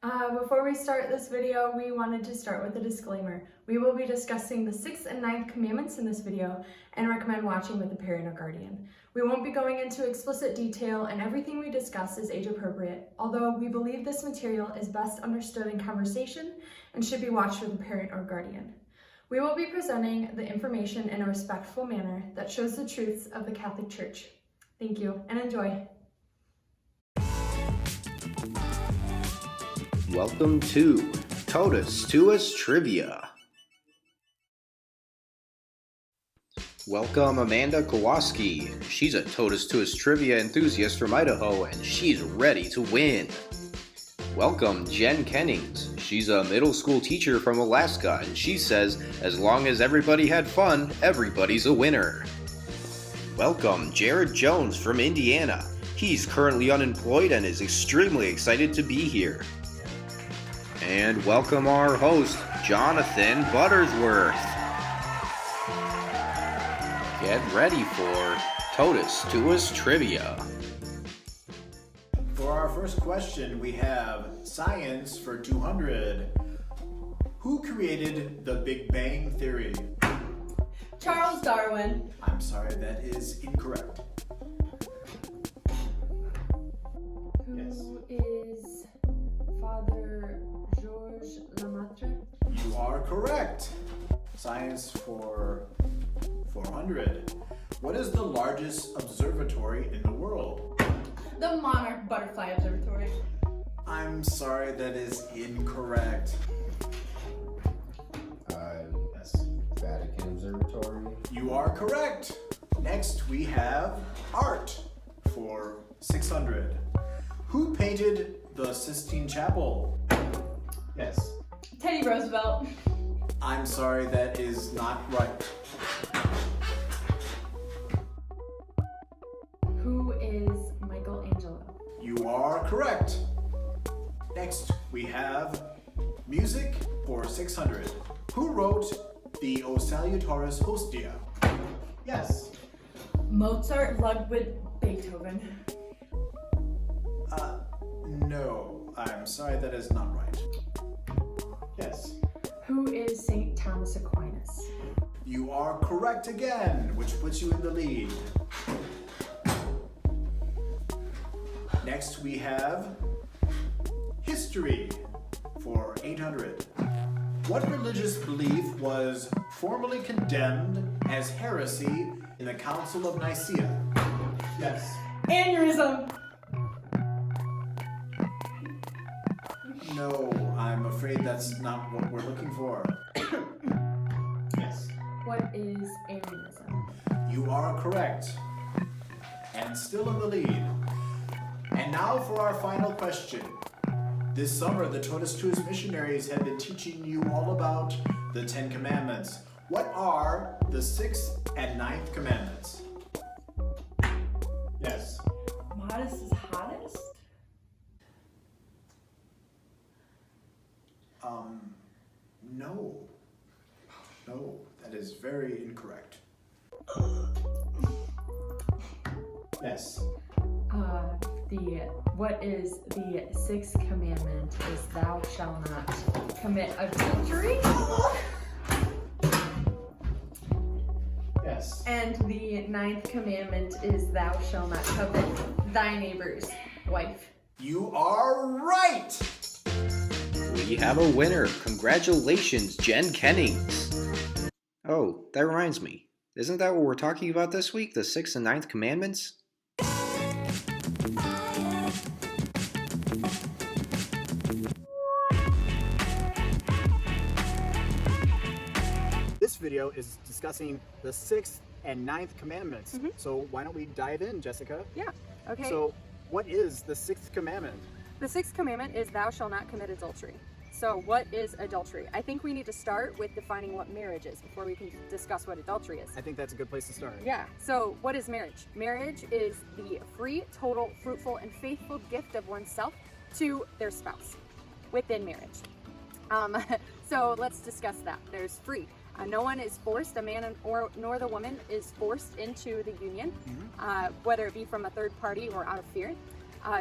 Before we start this video, we wanted to start with a disclaimer. We will be discussing the 6th and 9th commandments in this video and recommend watching with a parent or guardian. We won't be going into explicit detail, and everything we discuss is age appropriate, although we believe this material is best understood in conversation and should be watched with a parent or guardian. We will be presenting the information in a respectful manner that shows the truths of the Catholic Church. Thank you and enjoy. Welcome to Totus Tuus Trivia. Welcome Amanda Kowalski. She's a Totus Tuus Trivia enthusiast from Idaho and she's ready to win. Welcome Jen Kennings. She's a middle school teacher from Alaska and she says as long as everybody had fun, everybody's a winner. Welcome Jared Jones from Indiana. He's currently unemployed and is extremely excited to be here. And welcome our host, Jonathan Buttersworth. Get ready for Totus Tuus Trivia. For our first question, we have science for 200. Who created the Big Bang Theory? Charles Darwin. I'm sorry, that is incorrect. Who is Father Georges Lemaitre? You are correct. Science for 400. What is the largest observatory in the world? The Monarch Butterfly Observatory. I'm sorry, that is incorrect. Yes, Vatican Observatory. You are correct. Next, we have art for 600. Who painted the Sistine Chapel? Yes. Teddy Roosevelt. I'm sorry, that is not right. Who is Michelangelo? You are correct. Next, we have music for 600. Who wrote the O Salutaris Hostia? Yes. Mozart, Ludwig, Beethoven. No, I'm sorry, that is not right. Yes. Who is St. Thomas Aquinas? You are correct again, which puts you in the lead. Next, we have history for 800. What religious belief was formally condemned as heresy in the Council of Nicaea? Yes. Aneurysm. No, I'm afraid that's not what we're looking for. Yes. What is Arianism? You are correct. And still in the lead. And now for our final question. This summer, the Totus Tuus missionaries have been teaching you all about the 10 Commandments. What are the 6th and 9th Commandments? Yes. Modest is hottest? No. No, that is very incorrect. Yes. What is the 6th commandment is thou shalt not commit adultery. Yes. And the 9th commandment is thou shalt not covet thy neighbor's wife. You are right! We have a winner. Congratulations, Jen Kennings. Oh, that reminds me. Isn't that what we're talking about this week? The 6th and 9th Commandments? This video is discussing the 6th and 9th commandments. So why don't we dive in, Jessica? Yeah, okay. So what is the 6th commandment? The 6th commandment is thou shalt not commit adultery. So what is adultery? I think we need to start with defining what marriage is before we can discuss what adultery is. I think that's a good place to start. Yeah, so what is marriage? Marriage is the free, total, fruitful, and faithful gift of oneself to their spouse within marriage. So let's discuss that. There's free. No one is forced, a man nor the woman is forced into the union, whether it be from a third party or out of fear.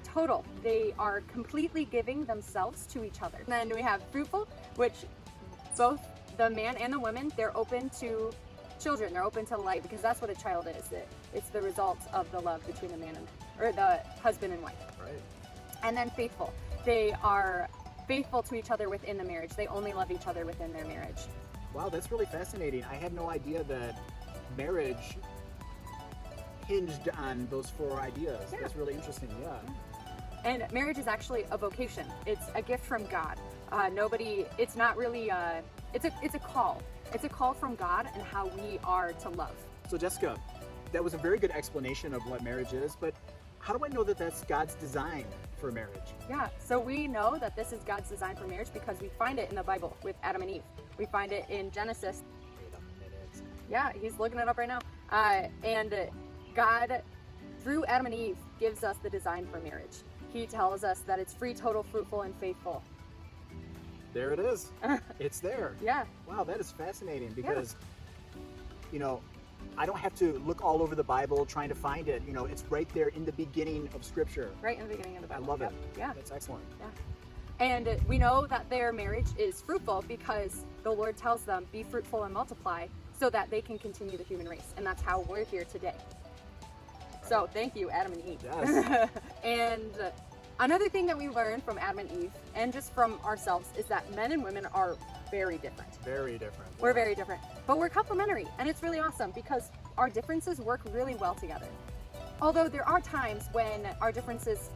total. They are completely giving themselves to each other. And then we have fruitful, which both the man and the woman, they're open to children. They're open to life because that's what a child is. It's the result of the love between the man or the husband and wife. Right. And then faithful. They are faithful to each other within the marriage. They only love each other within their marriage. Wow, that's really fascinating. I had no idea that marriage hinged on those 4 ideas. Yeah. That's really interesting, yeah. And marriage is actually a vocation. It's a gift from God. It's not really, it's a call. It's a call from God and how we are to love. So Jessica, that was a very good explanation of what marriage is, but how do I know that that's God's design for marriage? Yeah, so we know that this is God's design for marriage because we find it in the Bible with Adam and Eve. We find it in Genesis. Wait a minute. Yeah, he's looking it up right now. And God, through Adam and Eve, gives us the design for marriage. He tells us that it's free, total, fruitful, and faithful. There it is. It's there. Yeah. Wow, that is fascinating because, I don't have to look all over the Bible trying to find it. It's right there in the beginning of Scripture. Right in the beginning of the Bible. I love it. Yeah. That's excellent. Yeah. And we know that their marriage is fruitful because the Lord tells them, be fruitful and multiply so that they can continue the human race. And that's how we're here today. So thank you, Adam and Eve. Yes. And another thing that we learned from Adam and Eve and just from ourselves is that men and women are very different. Very different. We're very different, but we're complementary, and it's really awesome because our differences work really well together. Although there are times when our differences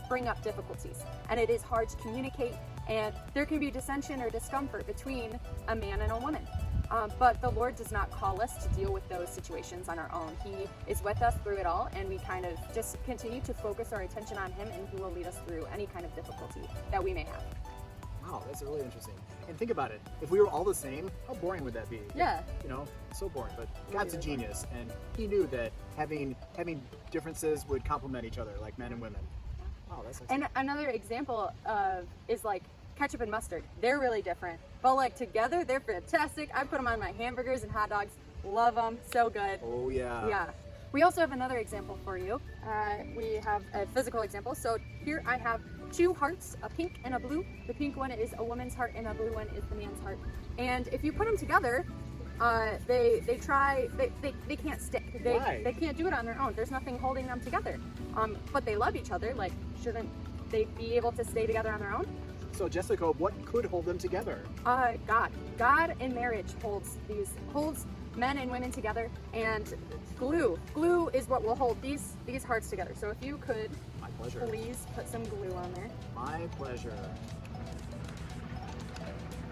bring up difficulties, and it is hard to communicate, and there can be dissension or discomfort between a man and a woman. But the Lord does not call us to deal with those situations on our own. He is with us through it all, and we kind of just continue to focus our attention on Him, and He will lead us through any kind of difficulty that we may have. Wow, that's really interesting. And think about it. If we were all the same, how boring would that be? Yeah. So boring. But God's a genius, and He knew that having differences would complement each other, like men and women. Wow, that's excellent. And another example is like ketchup and mustard. They're really different, but like together, they're fantastic. I put them on my hamburgers and hot dogs. Love them. So good. Oh, yeah. Yeah. We also have another example for you. We have a physical example. So here I have 2 hearts, a pink and a blue. The pink one is a woman's heart and a blue one is the man's heart. And if you put them together, they can't stick. Why? They can't do it on their own. There's nothing holding them together. But they love each other. Like, shouldn't they be able to stay together on their own? So Jessica, what could hold them together? God. God in marriage holds men and women together, and glue is what will hold these hearts together. So if you could My pleasure. please put some glue on there. My pleasure.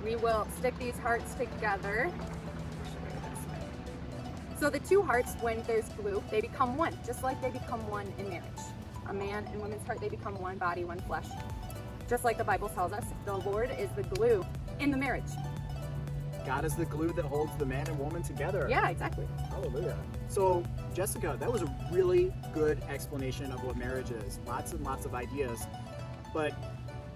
We will stick these hearts together. So the 2 hearts, when there's glue, they become one, just like they become one in marriage. A man and woman's heart, they become one body, one flesh. Just like the Bible tells us, the Lord is the glue in the marriage. God is the glue that holds the man and woman together. Yeah, exactly. Hallelujah. So, Jessica, that was a really good explanation of what marriage is. Lots and lots of ideas. But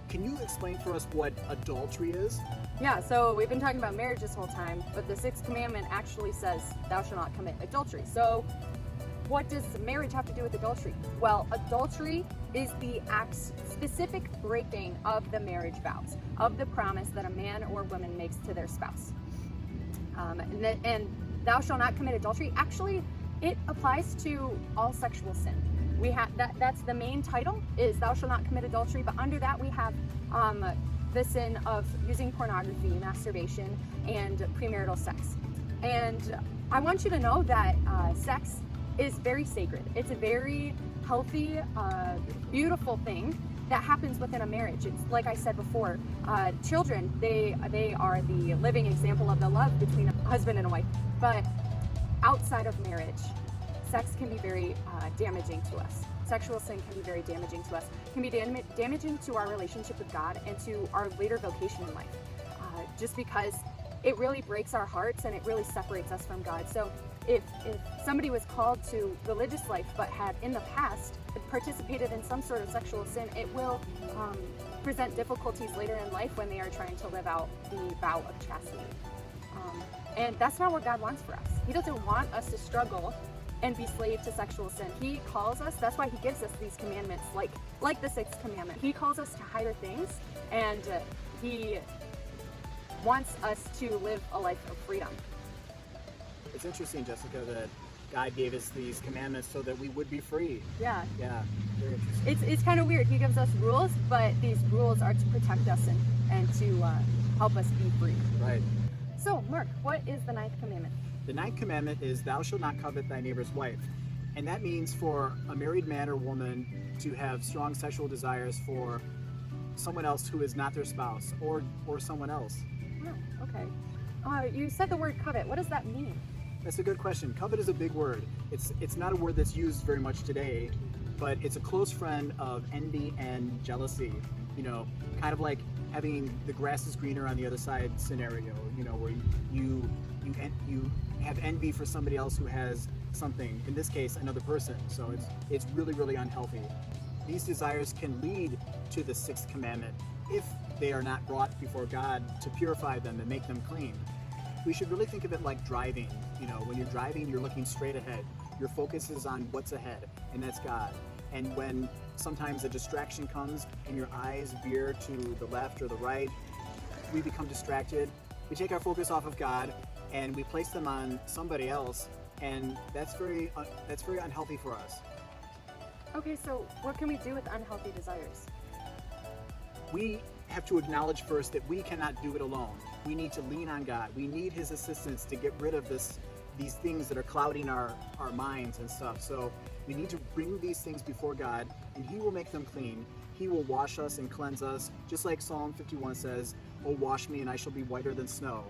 can you explain for us what adultery is? Yeah, so we've been talking about marriage this whole time, but the 6th commandment actually says, thou shalt not commit adultery. So what does marriage have to do with adultery? Well, adultery is the specific breaking of the marriage vows, of the promise that a man or woman makes to their spouse. And thou shalt not commit adultery, actually, it applies to all sexual sin. We have that's the main title, is thou shalt not commit adultery, but under that we have the sin of using pornography, masturbation, and premarital sex. And I want you to know that sex is very sacred. It's a very healthy, beautiful thing that happens within a marriage. It's like I said before, children, they are the living example of the love between a husband and a wife. But outside of marriage, sex can be very damaging to us. Sexual sin can be very damaging to us. It can be damaging to our relationship with God and to our later vocation in life. Just because it really breaks our hearts and it really separates us from God. So if somebody was called to religious life but had in the past participated in some sort of sexual sin, it will present difficulties later in life when they are trying to live out the vow of chastity. And that's not what God wants for us. He doesn't want us to struggle and be slave to sexual sin. He calls us, that's why he gives us these commandments, like the sixth commandment. He calls us to higher things, and he wants us to live a life of freedom. It's interesting, Jessica, that God gave us these commandments so that we would be free. Yeah. Yeah, very interesting. It's kind of weird. He gives us rules, but these rules are to protect us and to help us be free. Right. So, Mark, what is the ninth commandment? The ninth commandment is, thou shalt not covet thy neighbor's wife. And that means for a married man or woman to have strong sexual desires for someone else who is not their spouse or someone else. Oh, okay. You said the word covet. What does that mean? That's a good question. Covet is a big word. It's not a word that's used very much today, but it's a close friend of envy and jealousy. You know, kind of like having the grass is greener on the other side scenario. You know, where you have envy for somebody else who has something. In this case, another person. So it's really, really unhealthy. These desires can lead to the sixth commandment if they are not brought before God to purify them and make them clean. We should really think of it like driving. You know, when you're driving, you're looking straight ahead. Your focus is on what's ahead, and that's God. And when sometimes a distraction comes and your eyes veer to the left or the right, we become distracted. We take our focus off of God and we place them on somebody else, and that's very unhealthy for us. Okay, so what can we do with unhealthy desires? We have to acknowledge first that we cannot do it alone. We need to lean on God. We need His assistance to get rid of these things that are clouding our minds and stuff. So we need to bring these things before God, and He will make them clean. He will wash us and cleanse us, just like Psalm 51 says, "Oh, wash me and I shall be whiter than snow."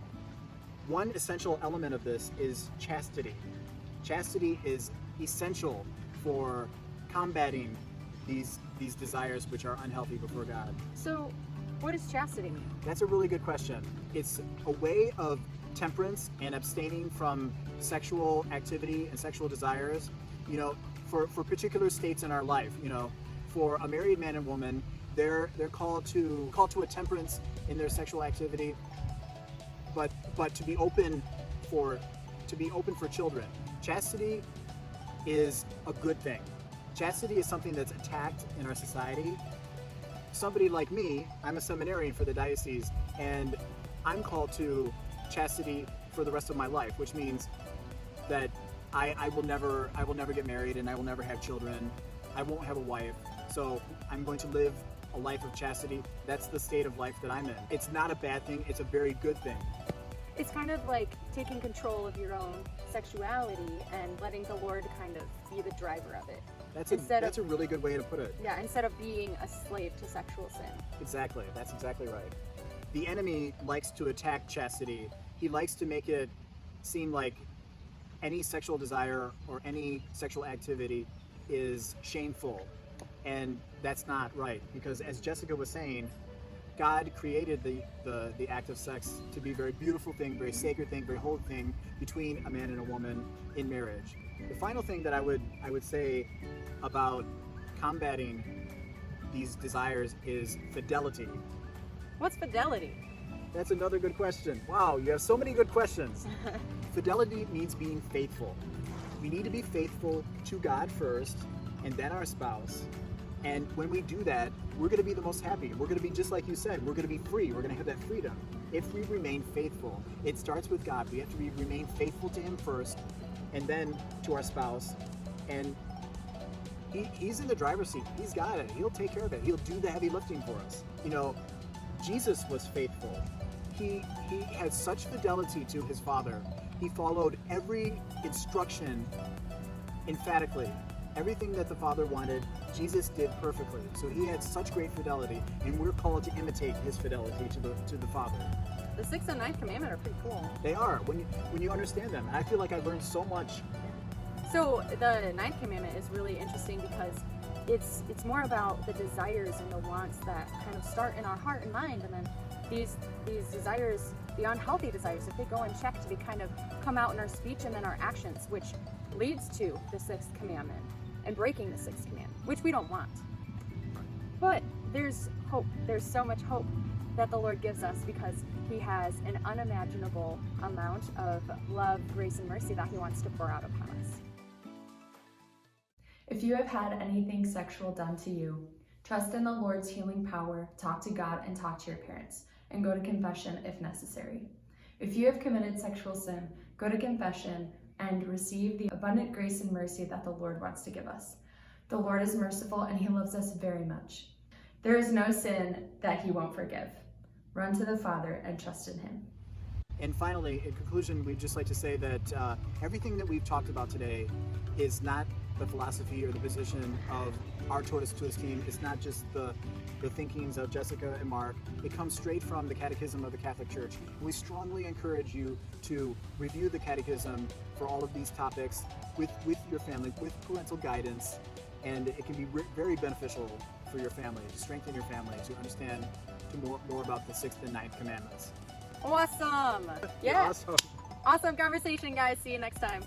One essential element of this is chastity. Chastity is essential for combating these desires which are unhealthy before God. So, what is chastity? That's a really good question. It's a way of temperance and abstaining from sexual activity and sexual desires, you know, for particular states in our life. You know, for a married man and woman, they're called to a temperance in their sexual activity, but to be open for children. Chastity is a good thing. Chastity is something that's attacked in our society. Somebody like me, I'm a seminarian for the diocese, and I'm called to chastity for the rest of my life, which means that I will never get married, and I will never have children. I won't have a wife. So I'm going to live a life of chastity. That's the state of life that I'm in. It's not a bad thing. It's a very good thing. It's kind of like taking control of your own sexuality and letting the Lord kind of be the driver of it. That's a really good way to put it. Yeah, instead of being a slave to sexual sin. Exactly. That's exactly right. The enemy likes to attack chastity. He likes to make it seem like any sexual desire or any sexual activity is shameful. And that's not right, because as Jessica was saying, God created the act of sex to be a very beautiful thing, very sacred thing, very holy thing between a man and a woman in marriage. The final thing that I would say about combating these desires is fidelity. What's fidelity? That's another good question. Wow, you have so many good questions. Fidelity means being faithful. We need to be faithful to God first, and then our spouse. And when we do that, we're going to be the most happy. We're going to be just like you said. We're going to be free. We're going to have that freedom. If we remain faithful, it starts with God. We have to remain faithful to Him first, and then to our spouse. And He's in the driver's seat. He's got it. He'll take care of it. He'll do the heavy lifting for us. You know, Jesus was faithful. He had such fidelity to His Father. He followed every instruction emphatically. Everything that the Father wanted, Jesus did perfectly. So He had such great fidelity, and we're called to imitate His fidelity to the Father. The 6th and 9th commandment are pretty cool. They are, when you understand them. I feel like I've learned so much. So the 9th commandment is really interesting because it's more about the desires and the wants that kind of start in our heart and mind, and then these desires, the unhealthy desires, if they go unchecked, they kind of come out in our speech and then our actions, which leads to the 6th commandment and breaking the 6th commandment, which we don't want. But there's hope. There's so much hope that the Lord gives us because He has an unimaginable amount of love, grace, and mercy that He wants to pour out upon us. If you have had anything sexual done to you, trust in the Lord's healing power, talk to God and talk to your parents, and go to confession if necessary. If you have committed sexual sin, go to confession and receive the abundant grace and mercy that the Lord wants to give us. The Lord is merciful and he loves us very much. There is no sin that he won't forgive. Run to the Father and trust in him. And finally, in conclusion, we'd just like to say that everything that we've talked about today is not the philosophy or the position of our Totus Tuus team. It's not just the thinkings of Jessica and Mark. It comes straight from the Catechism of the Catholic Church. We strongly encourage you to review the Catechism for all of these topics with your family, with parental guidance, and it can be very beneficial for your family, to strengthen your family, to understand more about the 6th and 9th commandments. Awesome. Yeah. Awesome. Awesome conversation, guys. See you next time.